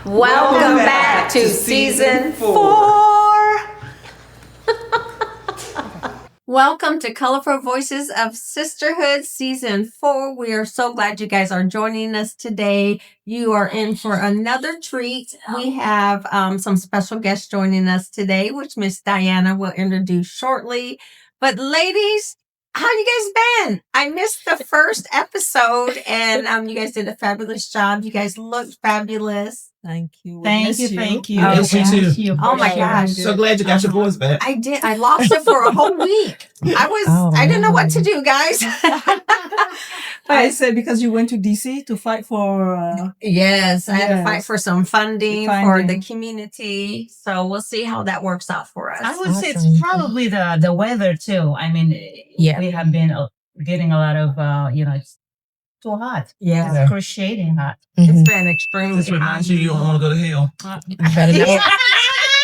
Welcome back to season 4. Welcome to Colorful Voices of Sisterhood season 4. We are so glad you guys are joining us today. You are in for another treat. We have some special guests joining us today, which Miss Diana will introduce shortly. But ladies, how you guys been? I missed the first episode and you guys did a fabulous job. You guys looked fabulous. Thank you. Thank you. Oh, Yes, you too. Oh my gosh. So glad you got your voice back. I did. I lost it for a whole week. I didn't know what to do, guys. I said because you went to DC to fight for... Yes, I had to fight for some funding for the community. So we'll see how that works out for us. I would say it's probably the weather too. I mean, we have been getting a lot of, it's too hot. Yeah. It's excruciating hot. It's been extremely This reminds you don't want to go to hell.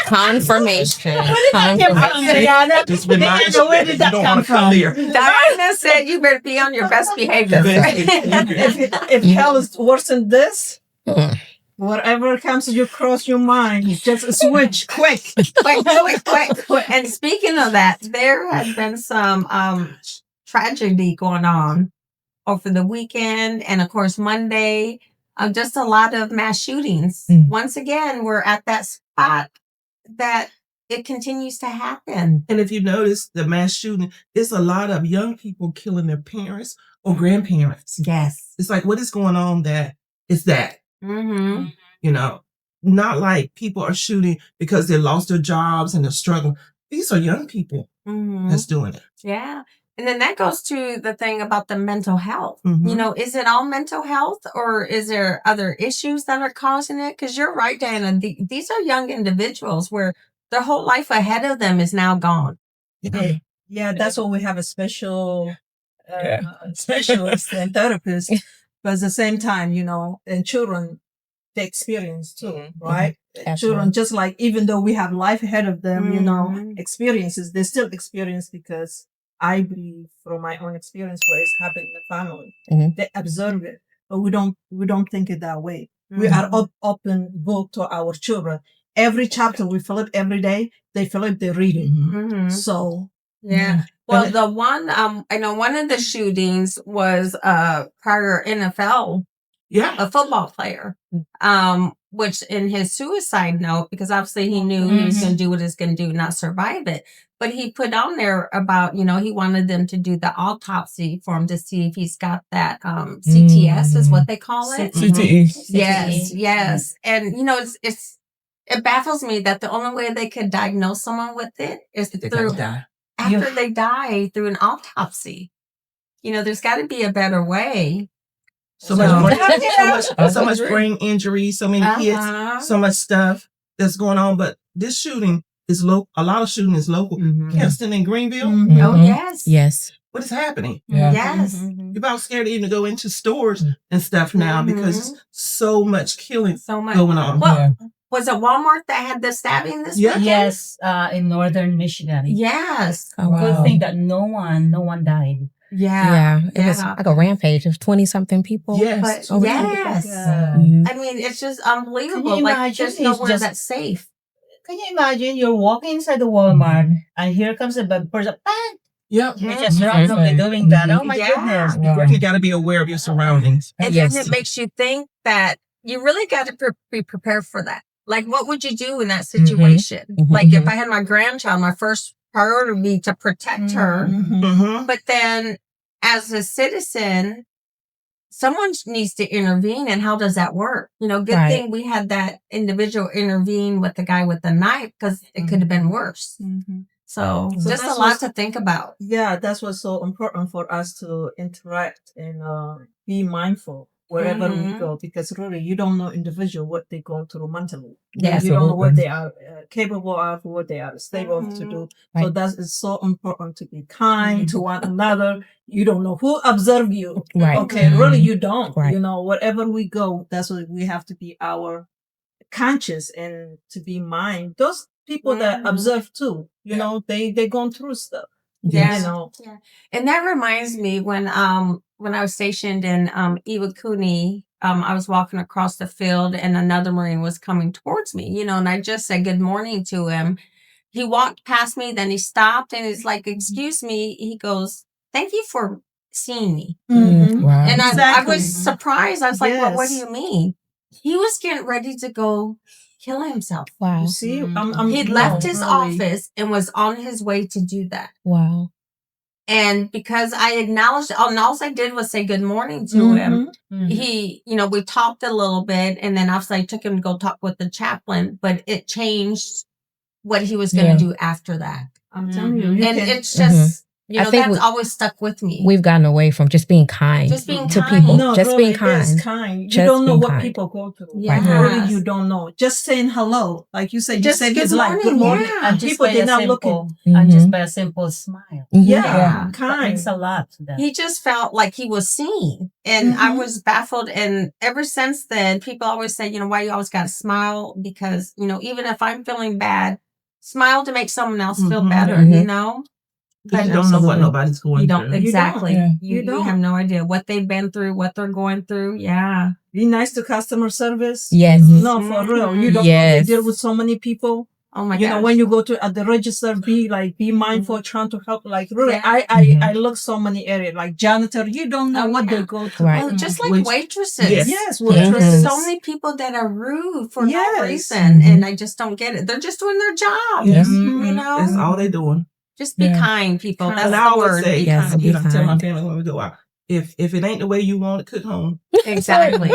Confirmation. Just reminds you that you don't want to come here. Diana said you better be on your best behavior. if hell is worse than this, whatever comes to you cross your mind, just switch quick. quick. And speaking of that, there has been some tragedy going on over the weekend and of course Monday. Just a lot of mass shootings. Once again, we're at that spot that it continues to happen. And if you notice the mass shooting, it's a lot of young people killing their parents or grandparents. Yes. It's like, what is going on that it's that? Mm-hmm. Not like people are shooting because they lost their jobs and they're struggling. These are young people that's doing it. Yeah. And then that goes to the thing about the mental health. Mm-hmm. Is it all mental health or is there other issues that are causing it? Because you're right, Diana. These are young individuals where their whole life ahead of them is now gone. Yeah, that's why we have a special specialist and therapist. But at the same time, and children, they experience too, right? Children, just like even though we have life ahead of them, experiences, they still experience because I believe from my own experience where it's happened in the family. They observe it, but we don't think it that way. We are open book to our children. Every chapter we flip every day, they flip, they read it. So yeah. Well, the one I know one of the shootings was prior NFL, a football player, which in his suicide note, because obviously he knew he was going to do what he's going to do, not survive it. But he put on there about, he wanted them to do the autopsy for him to see if he's got that CTS is what they call it. CTE. Yes. And, it baffles me that the only way they could diagnose someone with it is after they die through an autopsy. There's got to be a better way. So much brain injury, so many hits, so much stuff that's going on. But this shooting is local. A lot of shooting is local. Kinston and Greenville. Oh, yes. Yes. What is happening? Yeah. Yes. You're about scared to even go into stores and stuff now because so much killing going on. Well, was it Walmart that had the stabbing this weekend? Yes, in northern Michigan. Yes. Oh, wow. Good thing that no one died. Yeah. It was like a rampage of 20-something people. Yes. But, yes. I mean, it's just unbelievable. Can you imagine? There's nowhere that's safe. Can you imagine you're walking inside the Walmart and here comes a person, bang! Yep. You're just randomly doing that. Oh my goodness. You got to be aware of your surroundings. And then it makes you think that you really got to be prepared for that. Like, what would you do in that situation? Like, if I had my grandchild, my first priority would be to protect her. But then, as a citizen, someone needs to intervene. And how does that work? Good thing we had that individual intervene with the guy with the knife because it could have been worse. So just a lot to think about. Yeah, that's what's so important for us to interact and be mindful wherever we go, because really you don't know individual what they're going through mentally. Yes. You don't know what they are capable of, what they are stable to do. So that is so important to be kind to one another. You don't know who observe you. Right. Okay, really you don't. Right. Wherever we go, that's what we have to be our conscious and to be mind. Those people that observe too, they gone through stuff. Yeah. And that reminds me when I was stationed in Iwakuni, I was walking across the field and another Marine was coming towards me, and I just said good morning to him. He walked past me, then he stopped and he's like, excuse me. He goes, thank you for seeing me. Mm-hmm. Wow. And I was Exactly. surprised. I was like, what do Yes. you mean? He was getting ready to go kill himself. Wow. You see, He left his office and was on his way to do that. Wow. And because I acknowledged, and all I did was say good morning to him. He, we talked a little bit, and then obviously I took him to go talk with the chaplain, but it changed what he was going to do after that. I'm telling you. And it's just, I think that's always stuck with me. We've gotten away from just being kind to people. No, just really, being kind. It's kind. You Just don't know being what kind. people go through. Yes. Really, you don't know. Just saying hello, like you said, you Just saved good his life. Good morning, morning. yeah. And just People by did a not look simple, in. and just by a simple smile. Yeah, That kind. means a lot to them. He just felt like he was seen. And I was baffled. And ever since then, people always say, why you always got to smile? Because, even if I'm feeling bad, smile to make someone else feel better, Because you don't know what nobody's going You don't, through. exactly. Yeah. You don't. have no idea what they've been through, what they're going through. Yeah. Be nice to customer service. Yes. No, for real. You don't know they deal with so many people. Oh my You gosh. know, when you go to at the register, be mindful, trying to help. Like really, Yeah. I look so many areas. Like janitor, you don't know what they go through. Right. Well, just like waitresses. Yes, There's waitresses. so many people that are rude for no Yes. reason, and I just don't get it. They're just doing their job. Yes. Mm-hmm. That's all they're doing. Just be kind, people. That's And the I always word. say, Be yes, kind. be I tell my kind. family when we go out, if it ain't the way you want it, cook home. Exactly.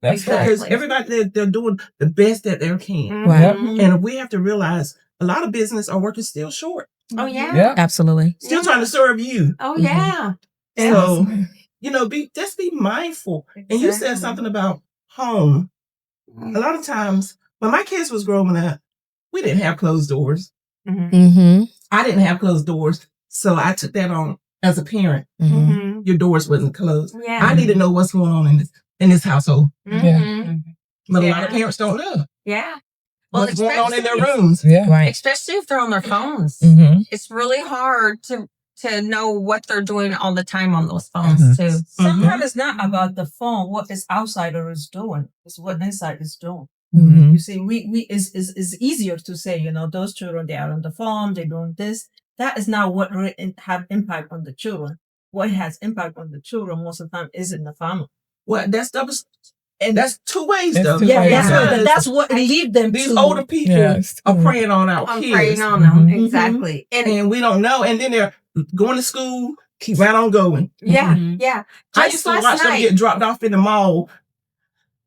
Because Exactly. everybody, they're doing the best that they can. Right. Mhm. And we have to realize a lot of business are working still short. Oh yeah. Absolutely. Still trying to serve you. Oh yeah. So, be mindful. And you said something about home. A lot of times when my kids was growing up, we didn't have closed doors. Mm-hmm. I didn't have closed doors. So I took that on as a parent. Mm-hmm. Your doors wasn't closed. Yeah. I need to know what's going on in this household. Mm-hmm. But a lot of parents don't know Yeah. Well, what's going on in their especially- rooms. Right. Especially if they're on their phones. Mm-hmm. It's really hard to know what they're doing all the time on those phones too. Sometimes it's not about the phone. What this outsider is doing. It's what inside is doing. Mm-hmm. You see, we is easier to say, those children, they are on the phone, they're doing this. That is not what really have impact on the children. What has impact on the children most of the time is in the family. Well, that's double, and that's two ways though. That's what lead them These to. older people are preying on our I'm kids. praying on them. Exactly. And we don't know. And then they're going to school, keep right on going. Yeah. Yeah. I Just used to last watch them night. get dropped off in the mall,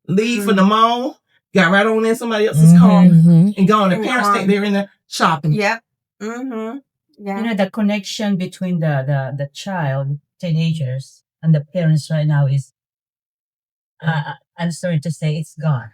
leave for the mall, got right on in somebody else's car, and gone. The parents think they're in there shopping. Yep. Mm-hmm. Yeah. The connection between the child, teenagers, and the parents right now is, I'm sorry to say, it's gone.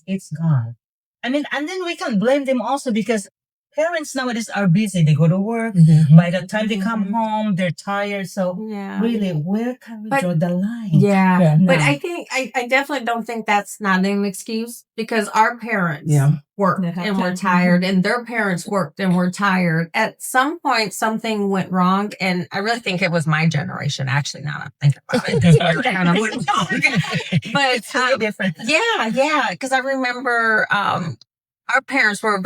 It's gone. I mean, and then we can blame them also because parents nowadays are busy. They go to work. By the time they come home, they're tired. So Yeah. really, where can we draw the line? Yeah. But No. I think, I definitely don't think that's not an excuse because our parents worked They have and were time. tired and their parents worked and were tired. At some point, something went wrong. And I really think it was my generation. Actually, now that I'm thinking about it. It kind of went wrong. But Different. yeah. Because I remember, our parents were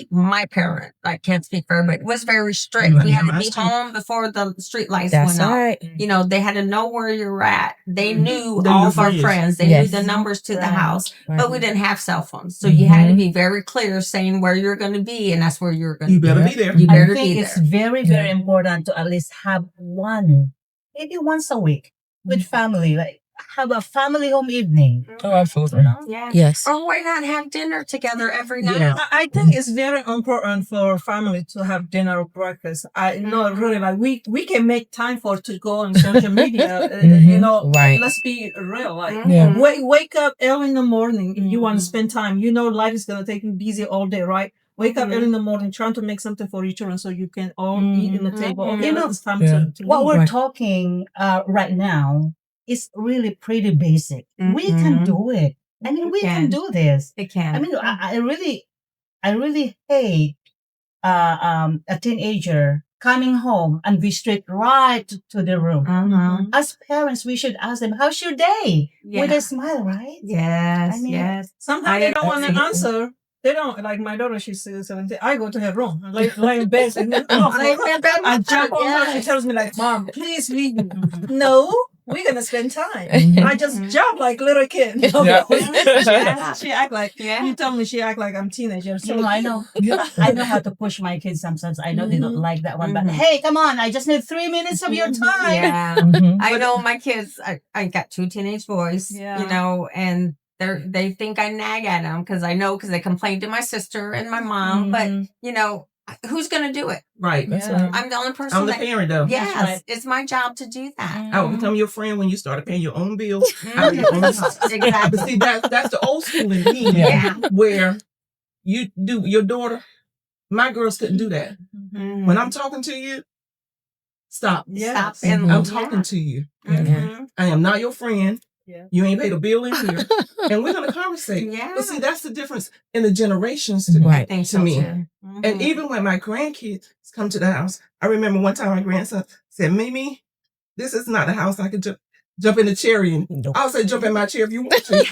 my parent, I can't speak for everybody, was very strict. We had to be home before the street lights That's went right. out. They had to know where you're at. They knew They all knew of our friends. friends. They Yes. knew the numbers to the Right. house, Right. but we didn't have cell phones. So you had to be very clear saying where you're going to be, and that's where you're going to You be. better be there. You I better think be it's there. very, very important to at least have maybe once a week with family, like have a family home evening. Oh, absolutely. Yeah. Yes. Or why not have dinner together every night? Yeah. I think it's very important for family to have dinner or breakfast. I know really like we can make time to go on social media. Right. Let's be real. Like Mhm. wake up early in the morning if you want to spend time. Life is gonna take you busy all day, right? Wake up early in the morning, trying to make something for each other so you can all eat in the table. Okay, it's time to What leave. we're Right. talking right now is really pretty basic. We can do it. I mean, we can do this. It can. I mean, I really hate a teenager coming home and we straight right to the room. As parents, we should ask them, how's your day? Yeah. With a smile, right? Yes, I mean, yes. Sometimes they don't want to answer. They don't, like my daughter, she's 17. I go to her room, lay in bed. I jump on her. She tells me like, Mom, please leave me. No, we're going to spend time. I just jump like little kid. She act like, you told me she act like I'm teenager. So I know. I know how to push my kids sometimes. I know they don't like that one, but hey, come on. I just need 3 minutes of your time. Yeah. I know my kids, I got 2 teenage boys, you know, and they think I nag at them because they complain to my sister and my mom, but you know, who's going to do it? Right. That's right. I'm the only person. I'm the parent though. Yes. Right. It's my job to do that. I will become your friend when you started paying your own bills. Out of your own house. Exactly. But see, that's the old school in me. Where you do your daughter, my girls couldn't do that. When I'm talking to you, stop. Stop. And I'm talking to you. I am not your friend. You ain't paid a bill in here. And we're going to conversate. But see, that's the difference in the generations to me. And even when my grandkids come to the house, I remember one time my grandson said, Mimi, this is not a house I could jump in the chair in. I'll say, jump in my chair if you want to.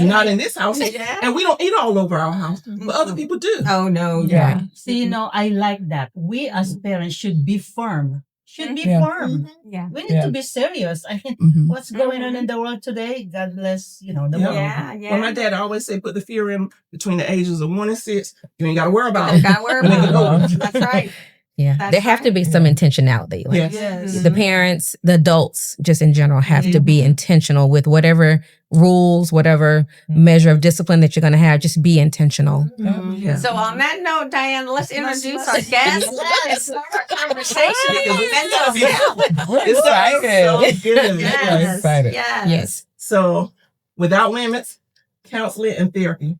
Not in this house. And we don't eat all over our house, but other people do. Oh, no. See, you know, I like that. We as parents should be firm. Firm. We need to be serious. I mean, what's going on in the world today? God bless, you know, the world. Well, my dad always said, put the fear in between the ages of 1 and 6. You ain't got to worry about it. That's right. Yeah. There have to be some intentionality. Like the parents, the adults, just in general, have to be intentional with whatever rules, whatever measure of discipline that you're going to have. Just be intentional. So on that note, Diane, let's introduce our guest and start our conversation about mental health. We're excited. So good. Yes. Excited. Yes. So, Without Limits, Counseling and Therapy,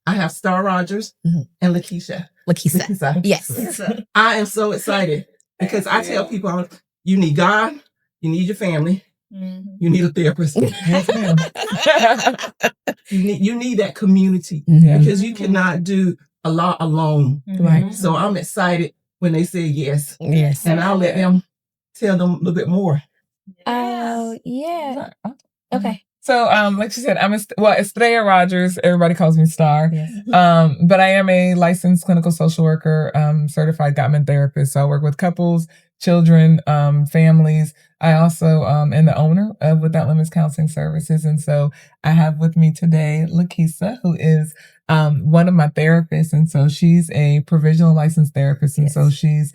I have Star Rogers and Lakeisha. Yes. I am so excited because I tell people you need God, you need your family, you need a therapist. you need that community because you cannot do a lot alone. Right. So I'm excited when they say yes. Yes. And I'll let them tell them a little bit more. Oh, yeah. Okay. So, like you said, I'm Estrella Rogers. Everybody calls me Star. Yes. But I am a licensed clinical social worker, certified Gottman therapist. So I work with couples, children, families. I also am the owner of Without Limits Counseling Services. And so I have with me today Lakeisha, who is one of my therapists. And so she's a provisional licensed therapist. And so she's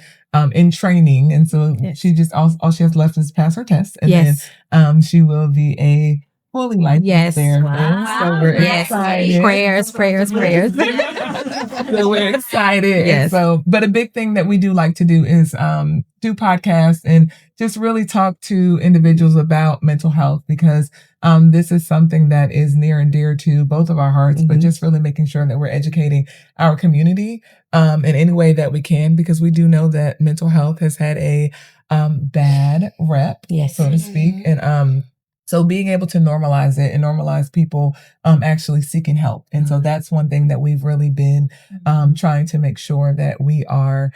in training. And so she just, all she has left is pass her test. And then she will be a fully licensed therapist. Wow. So we're excited. Prayers. So we're excited. Yes. And so, but a big thing that we do like to do is do podcasts and just really talk to individuals about mental health because this is something that is near and dear to both of our hearts, but just really making sure that we're educating our community in any way that we can, because we do know that mental health has had a bad rep, so to speak. And so being able to normalize it and normalize people actually seeking help. And so that's one thing that we've really been trying to make sure that we are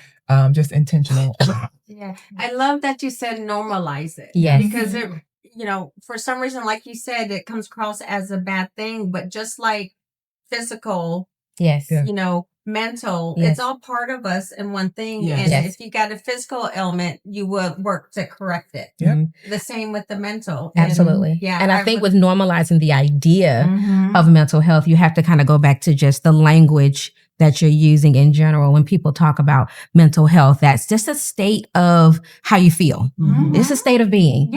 just intentional about. Yeah. I love that you said normalize it. Yes. Because it, for some reason, like you said, it comes across as a bad thing, but just like physical, mental, it's all part of us in one thing. And if you got a physical ailment, you would work to correct it. The same with the mental. Absolutely. And I think with normalizing the idea of mental health, you have to kind of go back to just the language that you're using in general. When people talk about mental health, that's just a state of how you feel. It's a state of being.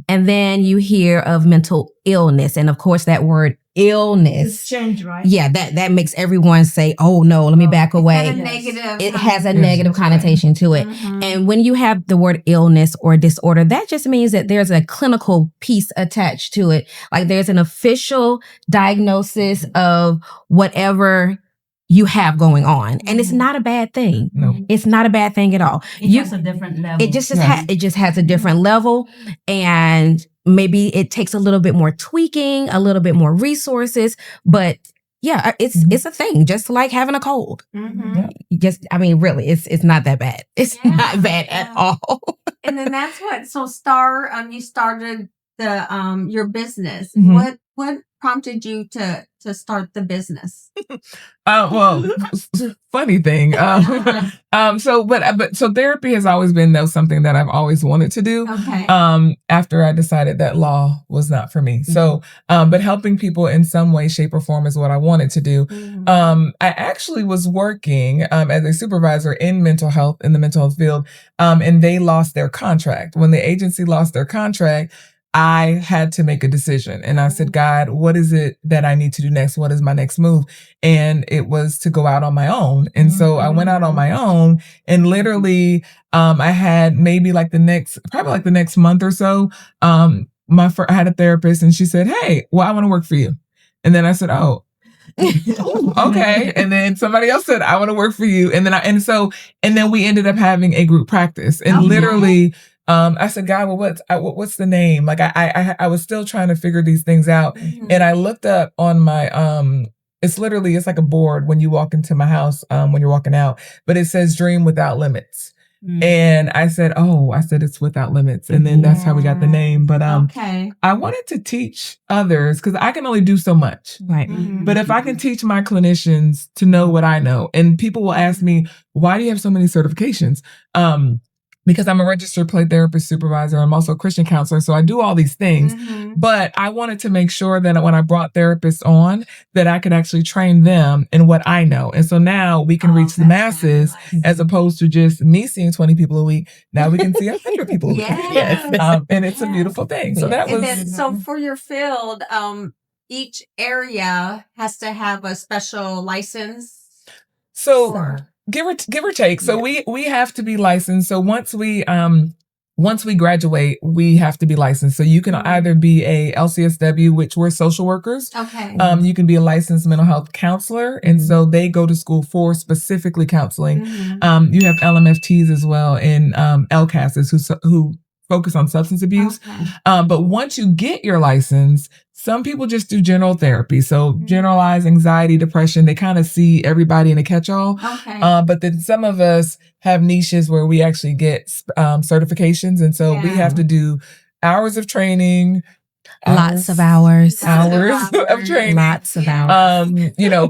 And then you hear of mental illness. And of course, that word illness. Change, right? Yeah, that makes everyone say, oh no, let me back away. It has a negative connotation to it. And when you have the word illness or disorder, that just means that there's a clinical piece attached to it. Like there's an official diagnosis of whatever you have going on. And it's not a bad thing. No. It's not a bad thing at all. It has a different level. It just has a different level, and maybe it takes a little bit more tweaking, a little bit more resources, but Yeah, it's a thing, just like having a cold. Really, it's not that bad. It's not bad at all. And then that's what. So, you started the your business. What prompted you to start the business? Funny thing. So therapy has always been something that I've always wanted to do. Okay. After I decided that law was not for me. So, but helping people in some way, shape, or form is what I wanted to do. I actually was working as a supervisor in mental health, in the mental health field, and they lost their contract. When the agency lost their contract, I had to make a decision. And I said, God, what is it that I need to do next? What is my next move? And it was to go out on my own. And so I went out on my own, and literally, I had maybe the next month or so, I had a therapist, and she said, hey, well, I want to work for you. And then I said, oh, okay. And then somebody else said, I want to work for you. And then we ended up having a group practice, and literally, I said, God, well, what's the name? I was still trying to figure these things out. And I looked up on my, it's like a board when you walk into my house, when you're walking out, but it says Dream Without Limits. And I said, it's Without Limits. And then that's how we got the name. But, I wanted to teach others because I can only do so much. Right. But if I can teach my clinicians to know what I know, and people will ask me, why do you have so many certifications? Because I'm a registered play therapist supervisor. I'm also a Christian counselor. So I do all these things. But I wanted to make sure that when I brought therapists on, that I could actually train them in what I know. And so now we can reach the masses as opposed to just me seeing 20 people a week. Now we can see 100 people a week. Yes. And it's a beautiful thing. So that was... So for your field, each area has to have a special license? So... Give or take. So we have to be licensed. So once we graduate, we have to be licensed. So you can either be a LCSW, which we're social workers. Okay. You can be a licensed mental health counselor. And so they go to school for specifically counseling. You have LMFTs as well, and LCASs who focus on substance abuse. But once you get your license, some people just do general therapy. So generalized anxiety, depression, they kind of see everybody in a catch-all. But then some of us have niches where we actually get certifications. And so we have to do hours of training. Lots of hours of training. Lots of hours.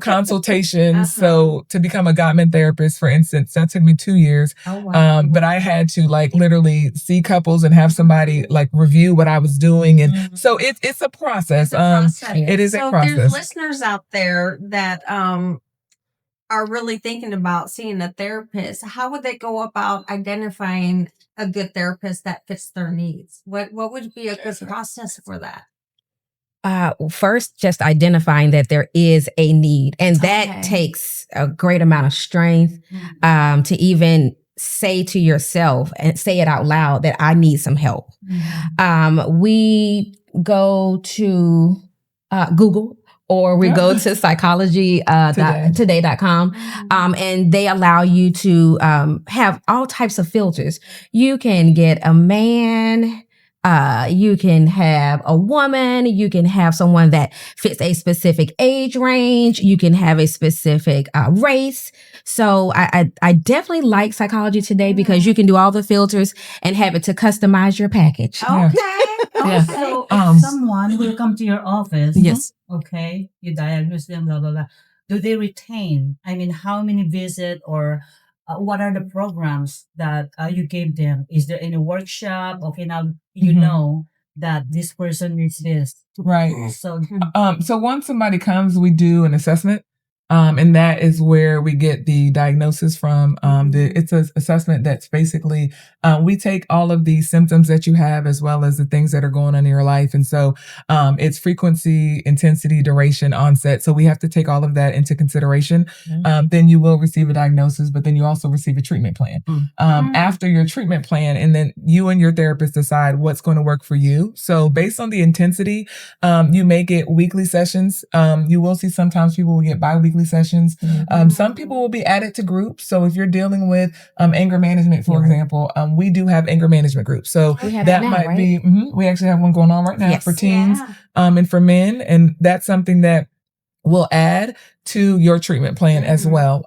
Consultations. So to become a Gottman therapist, for instance, that took me 2 years. But I had to literally see couples and have somebody review what I was doing. And so it's a process. It is a process. So there's listeners out there that are really thinking about seeing a therapist. How would they go about identifying a good therapist that fits their needs? What would be a good process for that? First, just identifying that there is a need, and that takes a great amount of strength to even say to yourself and say it out loud that I need some help. We go to Google, or we go to psychology.today.com, and they allow you to have all types of filters. You can get a man, you can have a woman, you can have someone that fits a specific age range, you can have a specific race. So I definitely like Psychology Today because you can do all the filters and have it to customize your package. So if someone will come to your office, okay, you diagnose them, blah, blah, blah. Do they retain? I mean, how many visits, or what are the programs that you gave them? Is there any workshop? Okay, now you know that this person needs this. Right. So once somebody comes, we do an assessment. And that is where we get the diagnosis from. It's an assessment that's basically, we take all of the symptoms that you have as well as the things that are going on in your life. And so, it's frequency, intensity, duration, onset. So we have to take all of that into consideration. Then you will receive a diagnosis, but then you also receive a treatment plan. After your treatment plan, and then you and your therapist decide what's going to work for you. So based on the intensity, you may get weekly sessions. You will see sometimes people will get bi-weekly sessions. Some people will be added to groups. So if you're dealing with anger management, for example, we do have anger management groups. So that might be, we actually have one going on right now for teens and for men. And that's something that will add to your treatment plan as well.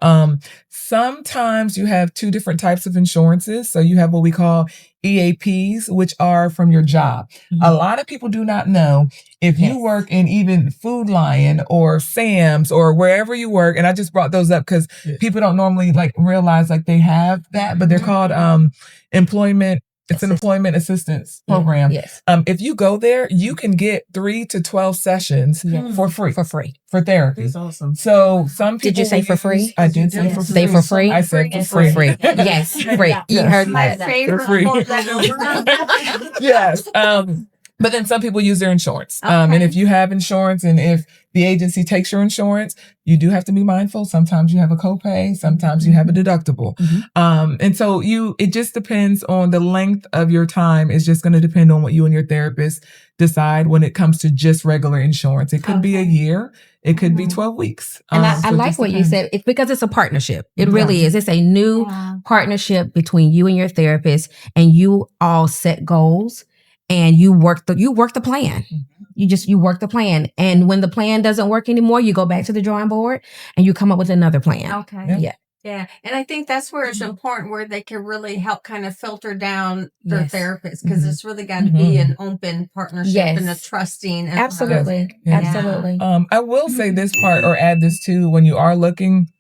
Sometimes you have two different types of insurances. So you have what we call EAPs, which are from your job. A lot of people do not know if you work in even Food Lion or Sam's or wherever you work. And I just brought those up because people don't normally realize they have that, but they're called employment. It's an employment assistance program. Yes. If you go there, you can get 3 to 12 sessions for free. For therapy. That's awesome. So some people. Did you say for free? I did say for free. Say for free? I said for free. Yes, free. You heard My that. favorite. Free. Yes. But then some people use their insurance. And if you have insurance and if the agency takes your insurance, you do have to be mindful. Sometimes you have a copay. Sometimes you have a deductible. And so it just depends on the length of your time. It's just going to depend on what you and your therapist decide when it comes to just regular insurance. It could be a year. It could be 12 weeks. And I like what you said. It's because it's a partnership. It really is. It's a new partnership between you and your therapist, and you all set goals and you work the plan. You work the plan. And when the plan doesn't work anymore, you go back to the drawing board and you come up with another plan. Okay. Yeah. Yeah. And I think that's where it's important, where they can really help kind of filter down their therapist, because it's really got to be an open partnership and a trusting. Absolutely. Absolutely. I will say this part, or add this too, when you are looking,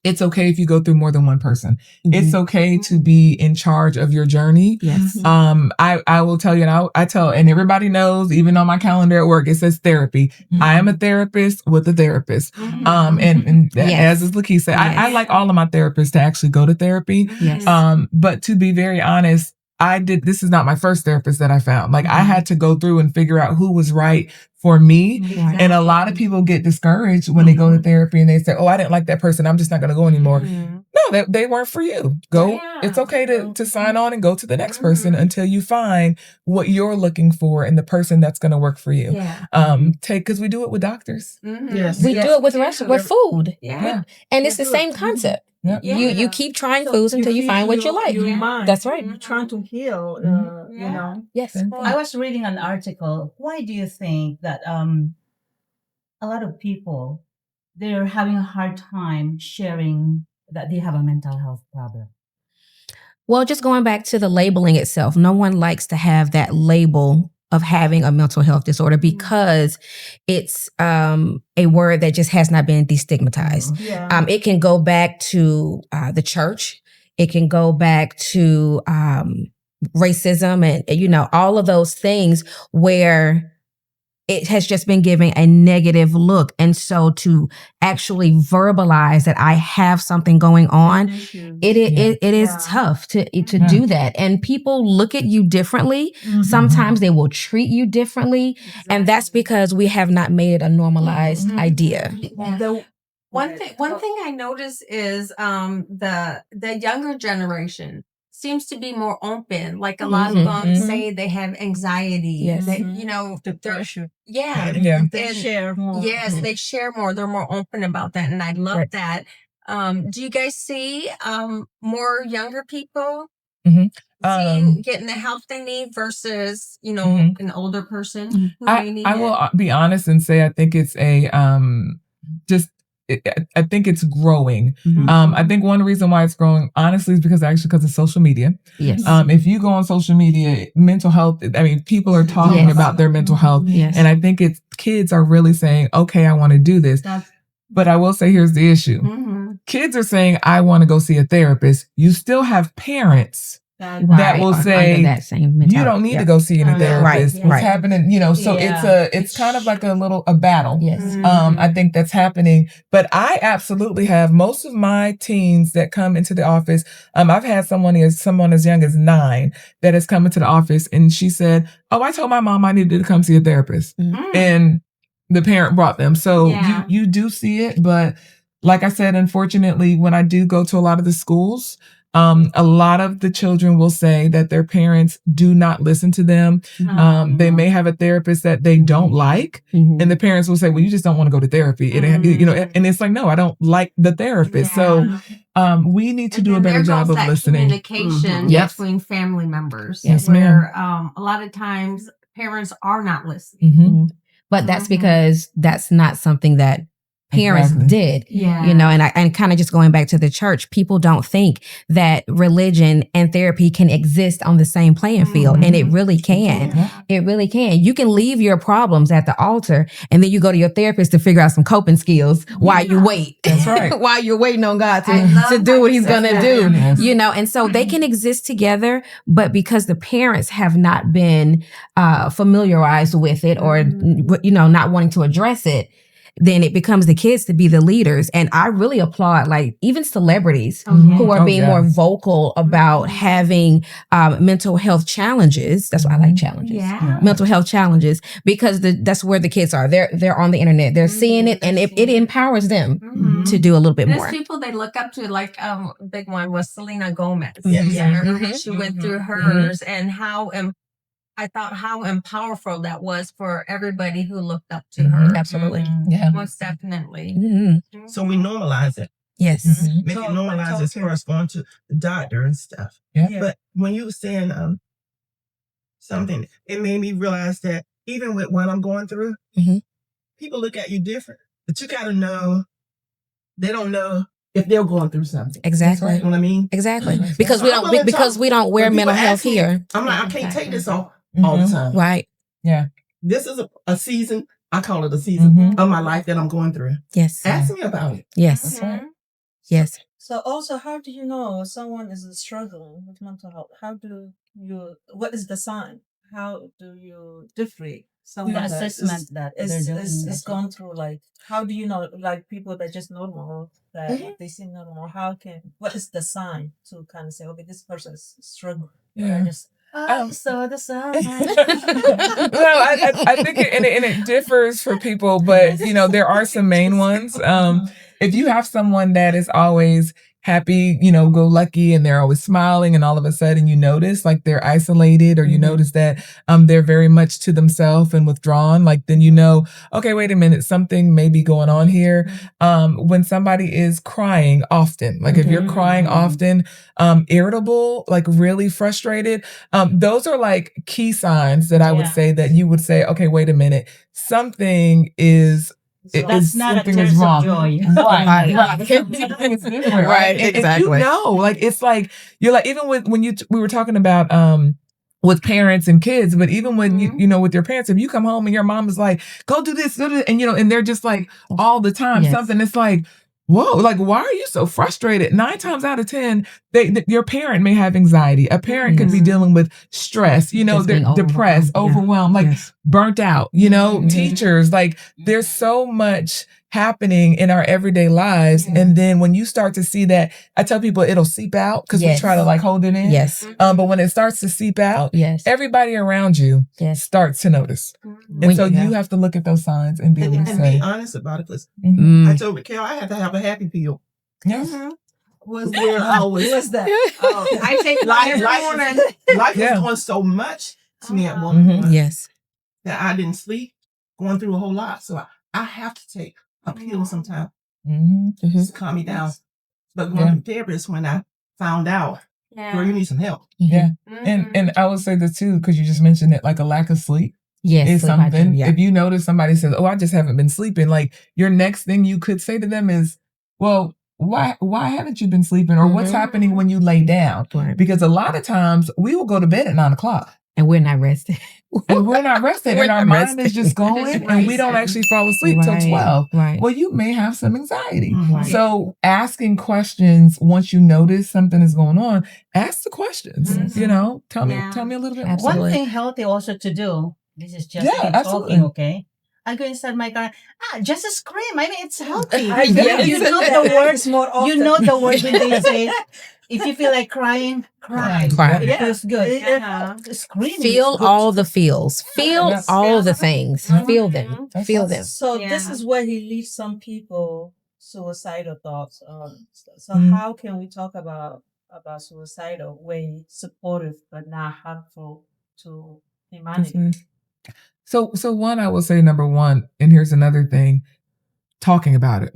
it's okay if you go through more than one person. It's okay to be in charge of your journey. Yes. I will tell you, and I tell, and everybody knows, even on my calendar at work, it says therapy. I am a therapist with a therapist. As Lakeisha said, I like all of my therapists to actually go to therapy. Yes. But to be very honest, this is not my first therapist that I found. I had to go through and figure out who was right for me. Exactly. And a lot of people get discouraged when they go to therapy and they say, oh, I didn't like that person, I'm just not going to go anymore. No, they weren't for you. Go. Yeah. It's okay to sign on and go to the next person until you find what you're looking for and the person that's going to work for you. Yeah. Because we do it with doctors. Yes. We do it with food. Yeah. And it's the same concept. Yep. You keep trying foods until you find what you like. That's right. You're trying to heal, you know. Yes. I was reading an article. Why do you think that a lot of people, they're having a hard time sharing that they have a mental health problem? Well, just going back to the labeling itself, no one likes to have that label of having a mental health disorder because it's a word that just has not been destigmatized. Yeah. It can go back to the church. It can go back to racism and, all of those things where it has just been given a negative look. And so to actually verbalize that I have something going on, it is tough to do that. And people look at you differently. Sometimes they will treat you differently. And that's because we have not made it a normalized idea. Yeah. One thing I notice is the younger generation seems to be more open. Like a lot of them say they have anxiety. Yes. They, depression. They share more. Yes, they share more. They're more open about that. And I love that. Do you guys see more younger people getting the help they need versus, an older person who may need I will be honest and say I think it's I think it's growing. I think one reason why it's growing, honestly, is because of social media. Yes. If you go on social media, mental health, people are talking about their mental health. Yes. And I think kids are really saying, okay, I want to do this. But I will say, here's the issue. Kids are saying, I want to go see a therapist. You still have parents that will say, you don't need to go see any therapist. What's happening, so it's kind of like a battle. Yes. I think that's happening. But I absolutely have most of my teens that come into the office. I've had someone as young as 9 that has come into the office and she said, oh, I told my mom I needed to come see a therapist. And the parent brought them. So you do see it. But like I said, unfortunately, when I do go to a lot of the schools, a lot of the children will say that their parents do not listen to them. They may have a therapist that they don't like, and the parents will say, well, you just don't want to go to therapy. And it's like, no, I don't like the therapist. So we need to do a better job of listening. Communication between family members. Yes, where, ma'am. A lot of times parents are not listening. But that's because that's not something that parents did. You know, and kind of just going back to the church, people don't think that religion and therapy can exist on the same playing field. And it really can. It really can. You can leave your problems at the altar and then you go to your therapist to figure out some coping skills while you wait. That's right. While you're waiting on God to do what he's going to do. You know, and so they can exist together, but because the parents have not been familiarized with it or, you know, not wanting to address it, then it becomes the kids to be the leaders. And I really applaud like even celebrities who are being more vocal about having mental health challenges. That's why I like challenges. Mental health challenges, because that's where the kids are. They're on the internet. They're seeing it, and it empowers them to do a little bit more. There's people they look up to, like big one was Selena Gomez. She went through hers, and I thought how powerful that was for everybody who looked up to her. Absolutely. Most definitely. So we normalize it. Yes. Make it normalize as far as going to the doctor and stuff. But when you were saying something, it made me realize that even with what I'm going through, people look at you different. But you got to know, they don't know if they're going through something. Exactly. You know what I mean? Exactly. Because we don't wear mental health here. I'm like, I can't take this all the time. Right. Yeah. This is a season, I call it a season of my life that I'm going through. Yes. Ask me about it. Yes. Yes. So also, how do you know someone is struggling with mental health? What is the sign? How do you differentiate someone The assessment that is gone through? Like, how do you know, like people that just normal, that they seem normal, what is the sign to kind of say, okay, this person is struggling? I saw the sign. Well, I think it differs for people, but you know, there are some main ones. If you have someone that is always happy, you know, go lucky, and they're always smiling, and all of a sudden you notice like they're isolated, or you notice that they're very much to themselves and withdrawn, like then you know, okay, wait a minute, something may be going on here. When somebody is crying often, like if you're crying often, irritable, like really frustrated, those are like key signs that I would say that you would say, okay, wait a minute, something is that's not a tears of joy. Right. Right. Exactly. You know, like it's like you're like, even with we were talking about with parents and kids, but even when you know with your parents, if you come home and your mom is like, go do this, and you know, and they're just like all the time something, it's like, whoa, like, why are you so frustrated? 9 times out of 10, your parent may have anxiety. A parent could be dealing with stress, you know, they're depressed, overwhelmed, like burnt out, you know, teachers, like there's so much happening in our everyday lives. And then when you start to see that, I tell people it'll seep out because we try to like hold it in. Yes. But when it starts to seep out, everybody around you starts to notice. And so you have to look at those signs and be able to say, be honest about it. Because I told Raquel I had to have a happy pill. Was there always? What's that? I take life was doing so much to me at one point. Yes. That I didn't sleep, going through a whole lot. So I have to take a pill sometimes to calm me down. But going to therapist when I found out, girl, you need some help. And I would say that too, because you just mentioned it, like a lack of sleep. Is something. If you notice somebody says, "Oh, I just haven't been sleeping," like your next thing you could say to them is, "Well, why haven't you been sleeping?" Or what's happening when you lay down? Because a lot of times we will go to bed at 9:00. And we're not rested. And our mind is just going, and we don't actually fall asleep till 12. Well, you may have some anxiety. So asking questions once you notice something is going on, ask the questions. You know, tell me a little bit. Absolutely. One thing healthy also to do. This is just talking, okay? I go inside my car. Just a scream. I mean, it's healthy. You know the words more often. You know the words when they say, if you feel like crying, cry. It feels good. Scream. Feel all the feels. Feel all the things. Feel them. Feel them. So this is where he leaves some people suicidal thoughts. So how can we talk about suicidal way supportive but not harmful to humanity? So one, I will say number one, and here's another thing, talking about it,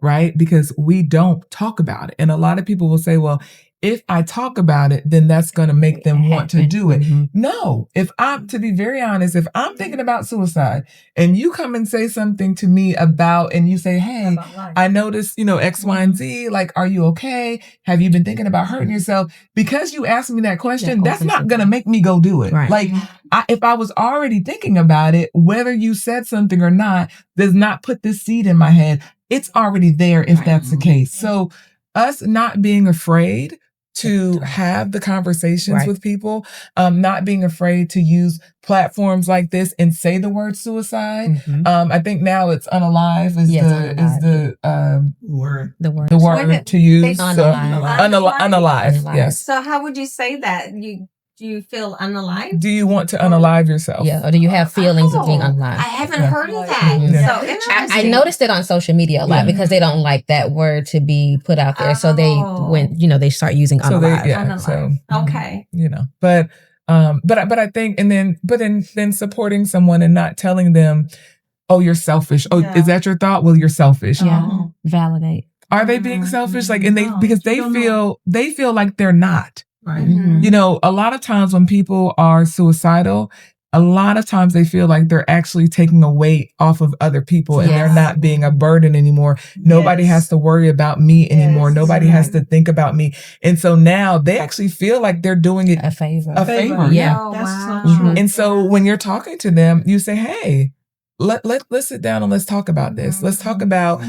right? Because we don't talk about it. And a lot of people will say, well, if I talk about it, then that's going to make them want to do it. No, to be very honest, if I'm thinking about suicide and you come and say something to me and you say, hey, I noticed, X, Y, and Z, like, are you okay? Have you been thinking about hurting yourself? Because you asked me that question, that's not going to make me go do it. Right. Like, if I was already thinking about it, whether you said something or not, does not put this seed in my head. It's already there if that's the case. So us not being afraid to have the conversations with people, not being afraid to use platforms like this and say the word suicide. I think now it's unalive is the word to use. Unalive. Yes. So how would you say that? Do you feel unalive? Do you want to unalive yourself? Yeah, or do you have feelings of being unalive? I haven't heard of that. So I noticed it on social media a lot because they don't like that word to be put out there. So they they start using unalive. Okay. But I think then supporting someone and not telling them, oh, you're selfish. Oh, is that your thought? Well, you're selfish. Yeah. Validate. Are they being selfish? Like, and because they feel like they're not. Right. A lot of times when people are suicidal, a lot of times they feel like they're actually taking a weight off of other people and they're not being a burden anymore. Nobody has to worry about me anymore. Nobody has to think about me. And so now they actually feel like they're doing it a favor. Yeah. Oh, that's so true. And so when you're talking to them, you say, hey, let's sit down and let's talk about this. Let's talk about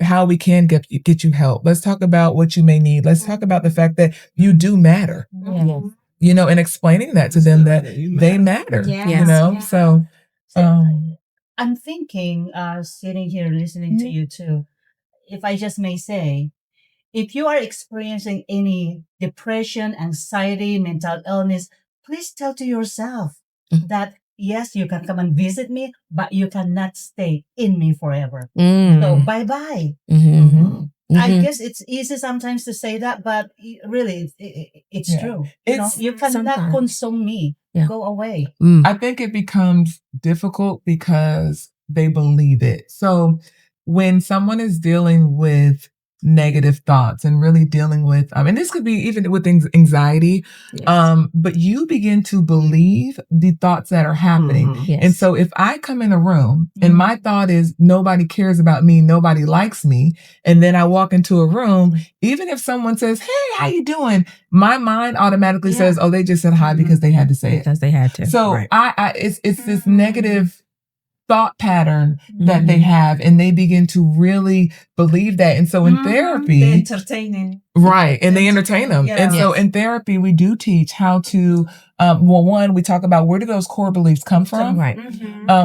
how we can get you help. Let's talk about what you may need. Let's talk about the fact that you do matter. And explaining that to them that they matter. So I'm thinking, sitting here listening to you too, if I just may say, if you are experiencing any depression, anxiety, mental illness, please tell to yourself that yes, you can come and visit me, but you cannot stay in me forever. So bye-bye. I guess it's easy sometimes to say that, but really, it's true. You cannot consume me. Go away. I think it becomes difficult because they believe it. So when someone is dealing with negative thoughts and really dealing with, and this could be even with anxiety, but you begin to believe the thoughts that are happening. And so if I come in a room and my thought is nobody cares about me, nobody likes me, and then I walk into a room, even if someone says, hey, how you doing? My mind automatically says, oh, they just said hi because they had to say it. Because they had to. So it's this negative thought pattern that they have, and they begin to really believe that. And so in therapy, they're entertaining. Right. And they entertain them. And so in therapy, we do teach how to, we talk about where do those core beliefs come from? Right.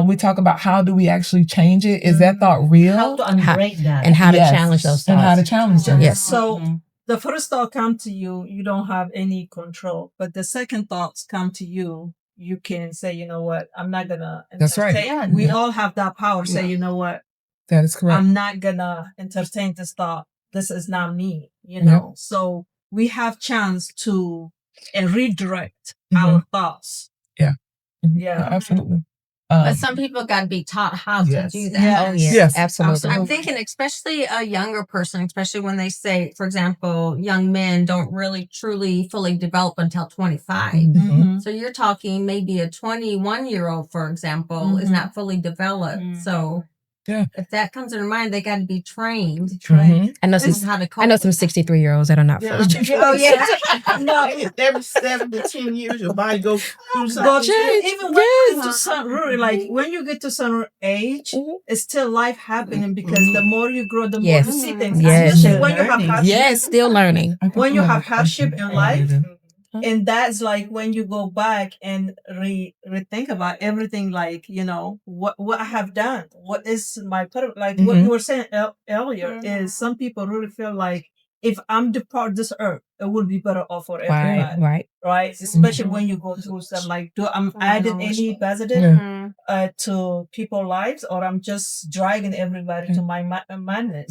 We talk about how do we actually change it? Is that thought real? How to unbreak that. And how to challenge those thoughts. And how to challenge them. Yes. So the first thought comes to you, you don't have any control. But the second thoughts come to you, you can say, you know what, I'm not gonna entertain. That's right. We all have that power. Say, you know what, that is correct. I'm not gonna entertain this thought. This is not me, know. So we have chance to redirect our thoughts. Yeah. Yeah. Absolutely. But some people got to be taught how to do that. Oh, yes. Absolutely. I'm thinking, especially a younger person, especially when they say, for example, young men don't really truly fully develop until 25. So you're talking maybe a 21-year-old, for example, is not fully developed. So if that comes to their mind, they got to be trained. I know some 63-years that are not fully developed. Oh, yeah. No, every 7 to 10 years, your body goes through But something. even when you get to some, when you get to some age, it's still life happening because the more you grow, the more you see things. Especially when you have hardship. Still learning. When you have hardship in life, and that's like when you go back and rethink about everything, like, what I have done, what is my purpose, like what you were saying earlier is some people really feel like if I'm depart this earth, it would be better off for everybody. Right. Especially when you go through stuff like, I'm adding any positive to people's lives, or I'm just dragging everybody to my madness.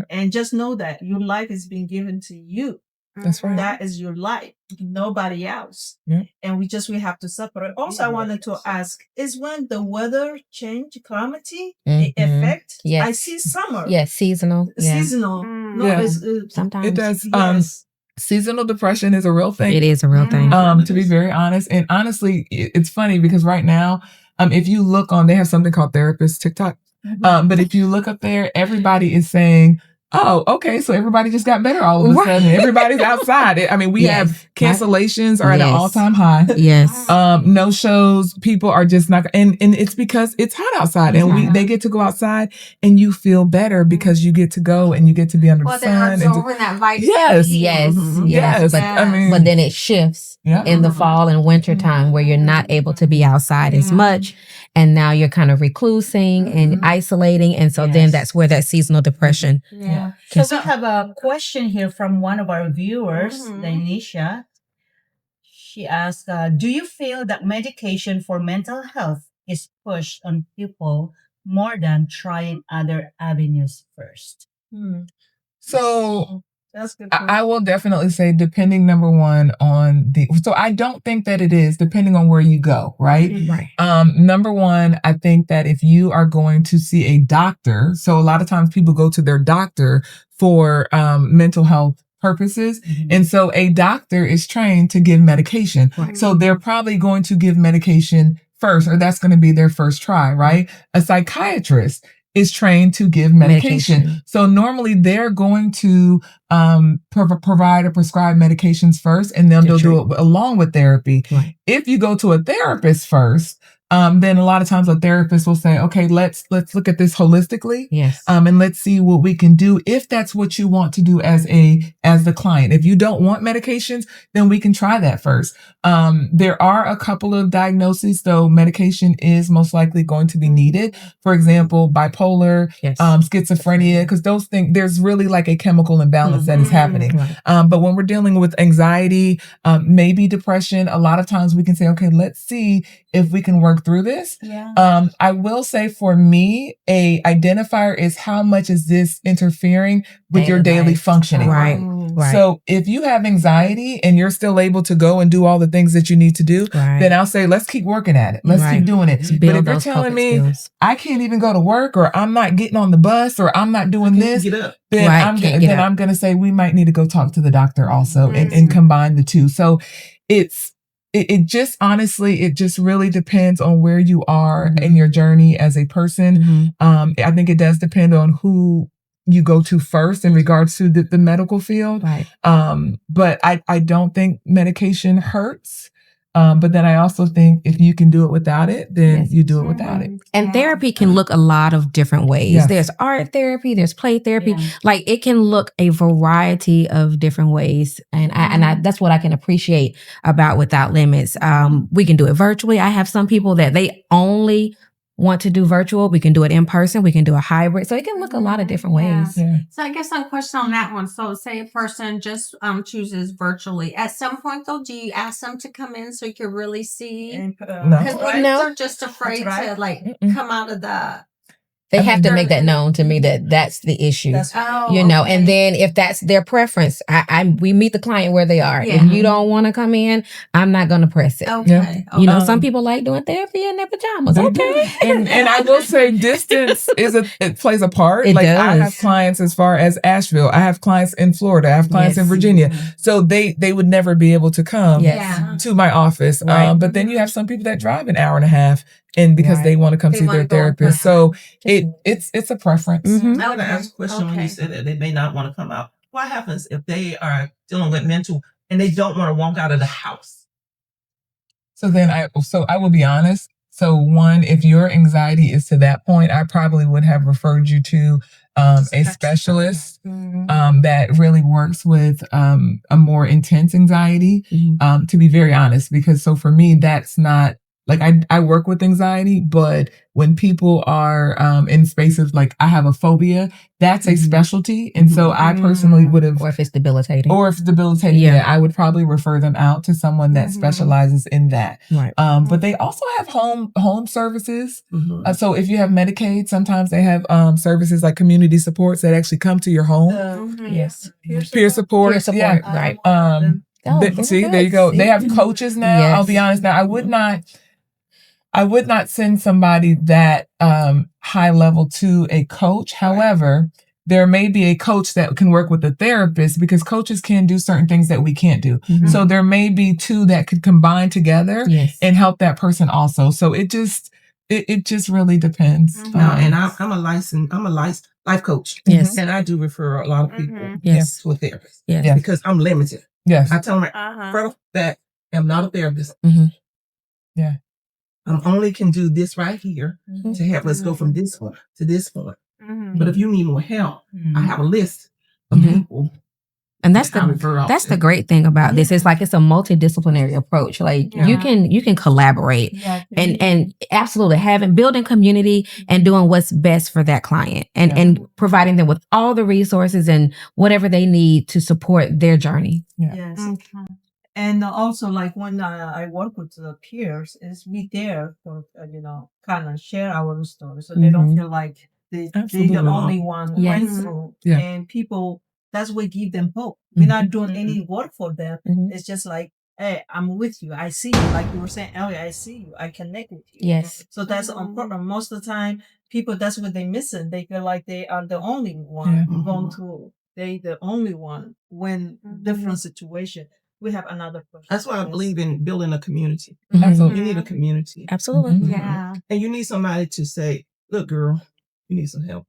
And just know that your life is being given to you. That's right. That is your life, nobody else. And we have to separate. Also, I wanted to ask, is when the weather change, calamity, the effect? I see summer. Yes, seasonal. Seasonal. No, sometimes it does. seasonal depression is a real thing. It is a real thing. To be very honest. And honestly, it's funny because right now, if you look on, they have something called Therapist TikTok. But if you look up there, everybody is saying, oh, okay, so everybody just got better all of a sudden. Everybody's outside. I mean, we have cancellations are at an all-time high. Yes. No shows. People are just not, and it's because it's hot outside, and they get to go outside, and you feel better because you get to go and you get to be under the sun. They're absorbing that vitamin. Yes. But then it shifts in the fall and winter time where you're not able to be outside as much. And now you're kind of reclusing and isolating. And so then that's where that seasonal depression. So we have a question here from one of our viewers, Danisha. She asked, do you feel that medication for mental health is pushed on people more than trying other avenues first? So that's good. I will definitely say, depending, number one, on so I don't think that it is, depending on where you go, right? Right. Number one, I think that if you are going to see a doctor, so a lot of times people go to their doctor for mental health purposes. And so a doctor is trained to give medication. Right. So they're probably going to give medication first, or that's going to be their first try, right? A psychiatrist is trained to give medication. So normally they're going to provide or prescribe medications first, and then they'll do it along with therapy. Right. If you go to a therapist first, then a lot of times a therapist will say, okay, let's look at this holistically. Yes. And let's see what we can do if that's what you want to do as the client. If you don't want medications, then we can try that first. There are a couple of diagnoses, though medication is most likely going to be needed. For example, bipolar, schizophrenia, because those things, there's really like a chemical imbalance that is happening. Right. But when we're dealing with anxiety, maybe depression, a lot of times we can say, okay, let's see if we can work through this. Yeah. I will say for me, a identifier is how much is this interfering with your daily functioning. Right. Right. So if you have anxiety and you're still able to go and do all the things that you need to do, then I'll say, let's keep working at it. Let's keep doing it. But if you're telling me I can't even go to work, or I'm not getting on the bus, or I'm not doing this, then I'm going to say we might need to go talk to the doctor also and combine the two. So it just honestly, it just really depends on where you are in your journey as a person. I think it does depend on who you go to first in regards to the medical field. Right. But I don't think medication hurts. But then I also think if you can do it without it, then you do it without it. And therapy can look a lot of different ways. Yes. There's art therapy, there's play therapy. Yeah. Like it can look a variety of different ways. And I that's what I can appreciate about Without Limits. We can do it virtually. I have some people that they only want to do virtual. We can do it in person. We can do a hybrid. So it can look a lot of different ways. Yeah. So I guess a question on that one. So say a person just chooses virtually. At some point though, do you ask them to come in so you can really see? Because they're just afraid to come out of the... They have to make that known to me that that's the issue, and then if that's their preference, we meet the client where they are. Yeah. If you don't want to come in, I'm not going to press it. Okay. Some people like doing therapy in their pajamas. Okay. And I will say distance it plays a part. It does. I have clients as far as Asheville. I have clients in Florida. I have clients in Virginia. So they would never be able to come to my office. Right. But then you have some people that drive an hour and a half. And because they want to come see their therapist. So it's a preference. I want to ask a question when you said that they may not want to come out. What happens if they are dealing with mental and they don't want to walk out of the house? So then I will be honest. So one, if your anxiety is to that point, I probably would have referred you to a specialist that really works with a more intense anxiety, to be very honest, because so for me, that's not, like I work with anxiety, but when people are in spaces like I have a phobia, that's a specialty. And so I personally would have... Or if it's debilitating. I would probably refer them out to someone that specializes in that. Right. But they also have home services. So if you have Medicaid, sometimes they have services like community supports that actually come to your home. Yes. Peer support. Right. There you go. They have coaches now. Yes. I'll be honest. Now, I would not send somebody that high level to a coach. However, there may be a coach that can work with the therapist because coaches can do certain things that we can't do. Mhm. So there may be two that could combine together Yes. and help that person also. So it just really depends. And I'm a licensed life coach. Yes. And I do refer a lot of people Yes. to a therapist. Yes. Yes. Because I'm limited. Yes. I tell them that I'm not a therapist. Mhm. Yeah. I only can do this right here to help us go from this point to this point. But if you need more help, I have a list of people. And that's that I refer out to. the great thing about this. It's like it's a multidisciplinary approach. Like you can collaborate and absolutely building community and doing what's best for that client and providing them with all the resources and whatever they need to support their journey. Yeah. Yes. And also, like when I work with the peers, is be there for kind of share our story, so they don't feel like they're the only one who went through. Yeah. And people, that's what give them hope. We're not doing any work for them. It's just like, hey, I'm with you. I see you. Like you were saying earlier, I see you. I connect with you. Yes. So that's important. Most of the time, people, that's what they're missing. They feel like they are the only one going through. They the only one when different situation. We have another person. That's why I believe in building a community. Absolutely. You need a community. Absolutely. Yeah. And you need somebody to say, look, girl, you need some help.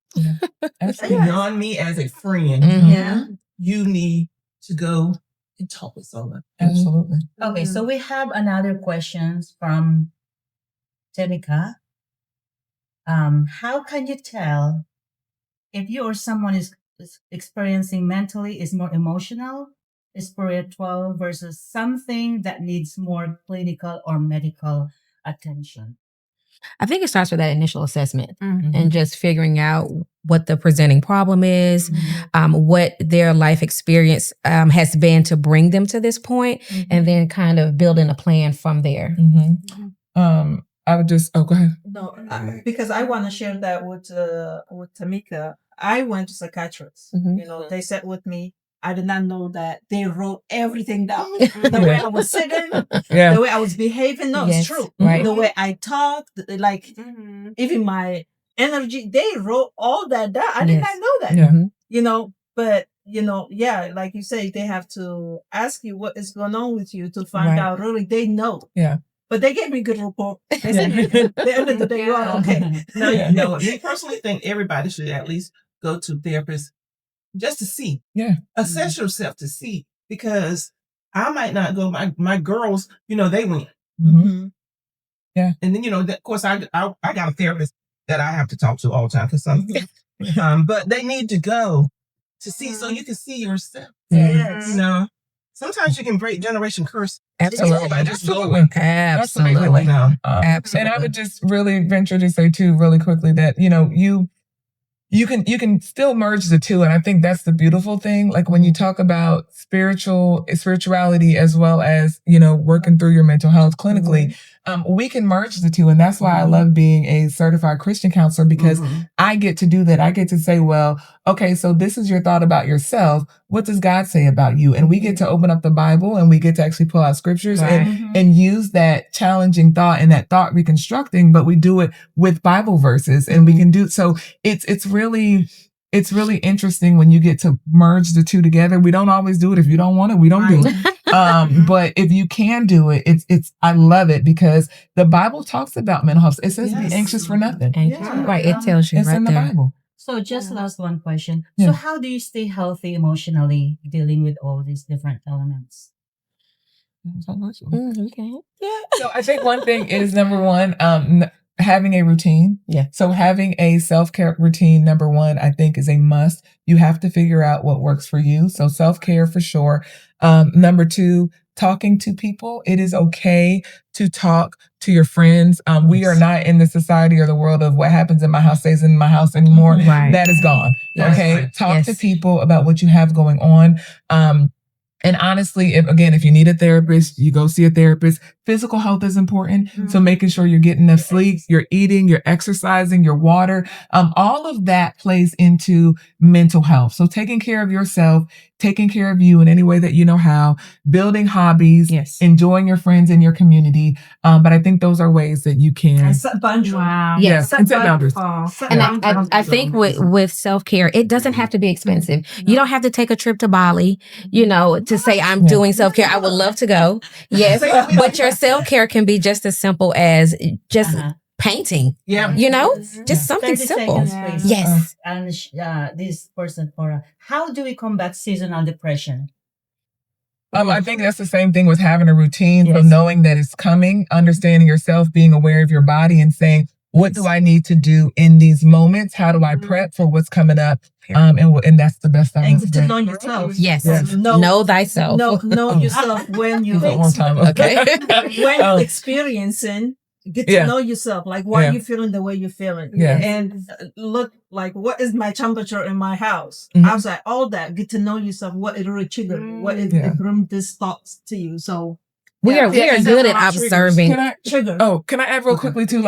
Absolutely. Beyond me as a friend, Yeah. you need to go and talk with someone. Absolutely. Okay, so we have another questions from Tenika. How can you tell if you or someone is experiencing mentally is more emotional, spiritual versus something that needs more clinical or medical attention? I think it starts with that initial assessment and just figuring out what the presenting problem is, what their life experience has been to bring them to this point, and then kind of building a plan from there. I would just, go ahead. No, because I want to share that with Tamika. I went to psychiatrists. They sat with me. I did not know that they wrote everything down. The way I was sitting, the way I was behaving. No, it's true. Right. The way I talked, like even my energy, they wrote all that down. I did not know that. But like you say, they have to ask you what is going on with you to find out. Really, they know. Yeah. But they gave me a good report. They said, at the end of the day, you are okay. No, me personally think everybody should at least go to therapists just to see. Yeah. Assess yourself to see. Because I might not go. My girls, they went. Yeah. And then, of course, I got a therapist that I have to talk to all the time. But they need to go to see so you can see yourself. Yes. Sometimes you can break generation curse. Absolutely. Absolutely. Absolutely. And I would just really venture to say too, really quickly, that, you can still merge the two. And I think that's the beautiful thing. Like when you talk about spirituality as well as, working through your mental health clinically, we can merge the two. And that's why I love being a certified Christian counselor, because I get to do that. I get to say, well, okay, so this is your thought about yourself. What does God say about you? And we get to open up the Bible and we get to actually pull out scriptures and use that challenging thought and that thought reconstructing, but we do it with Bible verses and we can do, so it's really interesting when you get to merge the two together. We don't always do it. If you don't want it, we don't do it. But if you can do it, I love it because the Bible talks about mental health. It says be anxious for nothing. Right. It tells you it's right in the there. Bible. So just last one question. Yeah. So how do you stay healthy emotionally dealing with all these different elements? Okay. Yeah. So I think one thing is number one, having a routine. Yeah. So having a self-care routine, number one, I think is a must. You have to figure out what works for you. So self-care for sure. Number two, talking to people. It is okay to talk to your friends. We are not in the society or the world of what happens in my house stays in my house anymore. Right. That is gone. Yes. Okay. Talk Yes. to people about what you have going on. And honestly, if you need a therapist, you go see a therapist. physical health is important. So making sure you're getting enough sleep, you're eating, you're exercising, your water, all of that plays into mental health. So taking care of yourself, taking care of you in any way that you know how, building hobbies, enjoying your friends in your community. But I think those are ways that you can. Set boundaries. Wow. Yes, and set boundaries. And I think with self-care, it doesn't have to be expensive. You don't have to take a trip to Bali, to say I'm doing self-care. I would love to go. Yes. But your self-care can be just as simple as just painting. Yeah. Just something simple. Seconds, Yes. And this person, Cora, how do we combat seasonal depression? I think that's the same thing with having a routine. So knowing that it's coming, understanding yourself, being aware of your body and saying, what do I need to do in these moments? How do I prep for what's coming up? And that's the best time. And to know yourself. Yes. Know thyself. Know yourself when you Okay. when you're experiencing. Get to know yourself, like why you feeling the way you're feeling, and look like what is my temperature in my house outside. All that, get to know yourself. What it really triggered, what it bring these thoughts to you. So we are good at observing. Can I add real quickly too?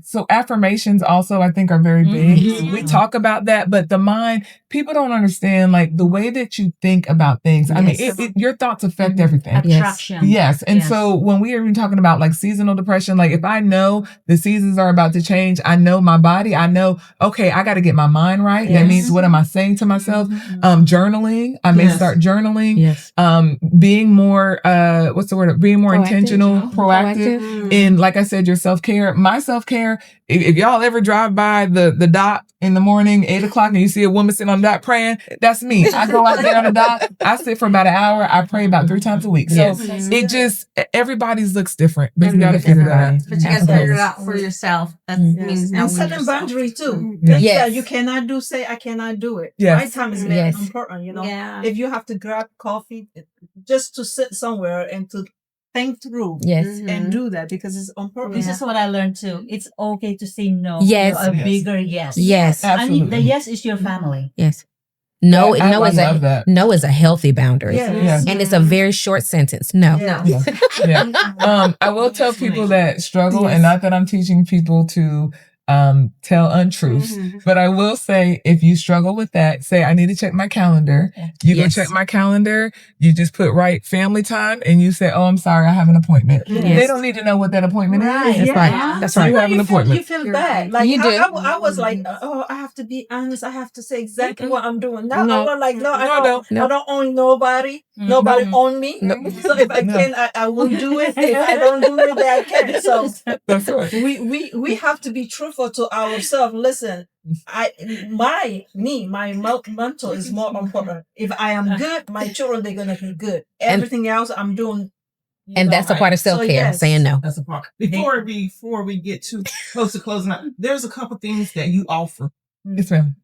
So affirmations also I think are very big. We talk about that, but the mind, people don't understand like the way that you think about things. I mean, your thoughts affect everything. Attraction. Yes. And so when we are even talking about like seasonal depression, like if I know the seasons are about to change, I know my body, I know, okay, I got to get my mind right. That means what am I saying to myself? Journaling. I may start journaling. Yes. Being more, being more intentional, proactive in, like I said, your self-care. My self-care, if y'all ever drive by the dock in the morning, 8:00, and you see a woman sitting on the dock praying, that's me. I go out there on the dock, I sit for about an hour, I pray about 3 times a week. So it just, everybody's looks different. But you got to figure that out. But you got to figure it out for yourself. That means and setting boundaries too. Things that you cannot do, say I cannot do it. My time is very important, If you have to grab coffee, just to sit somewhere and to think through and do that because it's on purpose. This is what I learned too. It's okay to say no. Yes. To a bigger yes. Yes. Absolutely. And the yes is your family. Yes. No is a healthy boundary. And it's a very short sentence. No. I will tell people that struggle, and not that I'm teaching people to tell untruths, but I will say if you struggle with that, say I need to check my calendar. You go check my calendar. You just put family time, and you say, "Oh, I'm sorry, I have an appointment." They don't need to know what that appointment is. That's right. You have an appointment. You feel bad. Like you do. I was like, "Oh, I have to be honest. I have to say exactly what I'm doing." Now I'm like, "No, I don't own nobody. Nobody own me. So if I can, I will do it. If I don't do it, then I can't." So that's right. We have to be truthful to ourselves. Listen, my mental is more important. If I am good, my children, they're gonna be good. Everything else I'm doing. And that's a part of self-care, saying no. That's a part. Before we get too close to closing out, there's a couple things that you offer. Yes, ma'am.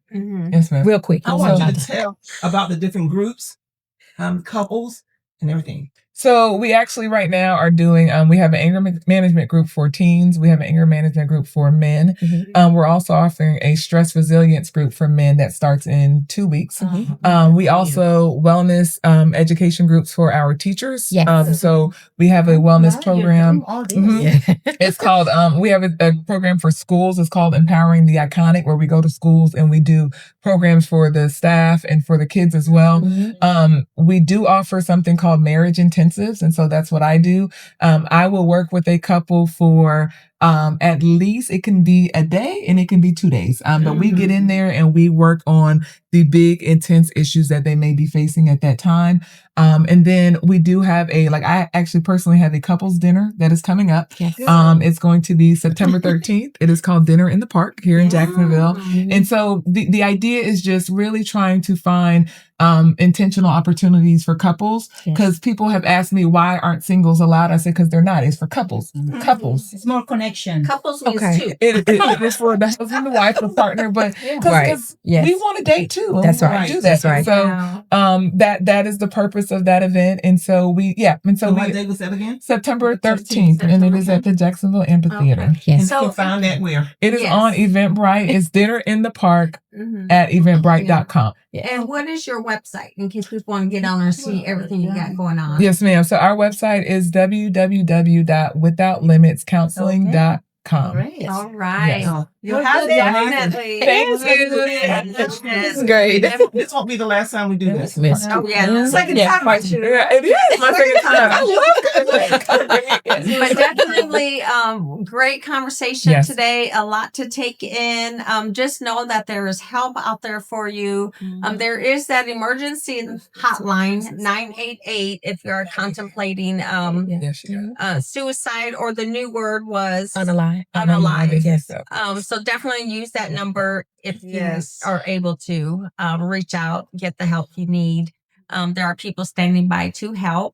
Yes, ma'am. Real quick. I want you to tell about the different groups, couples, and everything. So we actually right now are doing, we have an anger management group for teens. We have an anger management group for men. We're also offering a stress resilience group for men that starts in 2 weeks. We also wellness education groups for our teachers. Yes. So we have a wellness program. It's called, we have a program for schools. It's called Empowering the Iconic, where we go to schools and we do programs for the staff and for the kids as well. We do offer something called marriage intensives. And so that's what I do. I will work with a couple for at least it can be a day and it can be 2 days. But we get in there and we work on the big intense issues that they may be facing at that time. And then we do have I actually personally have a couples dinner that is coming up. It's going to be September 13th. It is called Dinner in the Park here in Jacksonville. And so the idea is just really trying to find intentional opportunities for couples, because people have asked me, why aren't singles allowed? I said, because they're not. It's for couples. Couples. It's more connection. Couples means two. It is for the husband, the wife, the partner, but because we want to date too. That's right. Do that. That's right. So that is the purpose of that event. And so what day was that again? September 13th, and it is at the Jacksonville Amphitheater. Okay. Yes. And so you can find that where? It is on Eventbrite. It's Dinner in the Park at eventbrite.com. And what is your website in case people want to get on there and see everything you got going on? Yes, ma'am. So our website is www.withoutlimitscounseling.com. All right. Yes. You'll have definitely. Thank you. It's great. This won't be the last time we do this. Oh, yeah. Second time. It is my second time. But definitely great conversation today. A lot to take in. Just know that there is help out there for you. There is that emergency hotline 988 if you are contemplating suicide, or the new word was unalive. Yes. So definitely use that number if you are able to reach out, get the help you need. There are people standing by to help.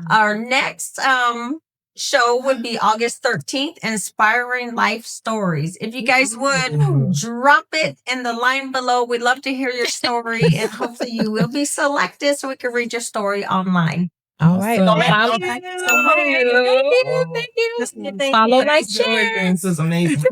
Our next show would be August 13th, Inspiring Life Stories. If you guys would drop it in the line below, we'd love to hear your story, and hopefully you will be selected so we can read your story online. All right. Thank you. Follow, like, This is amazing.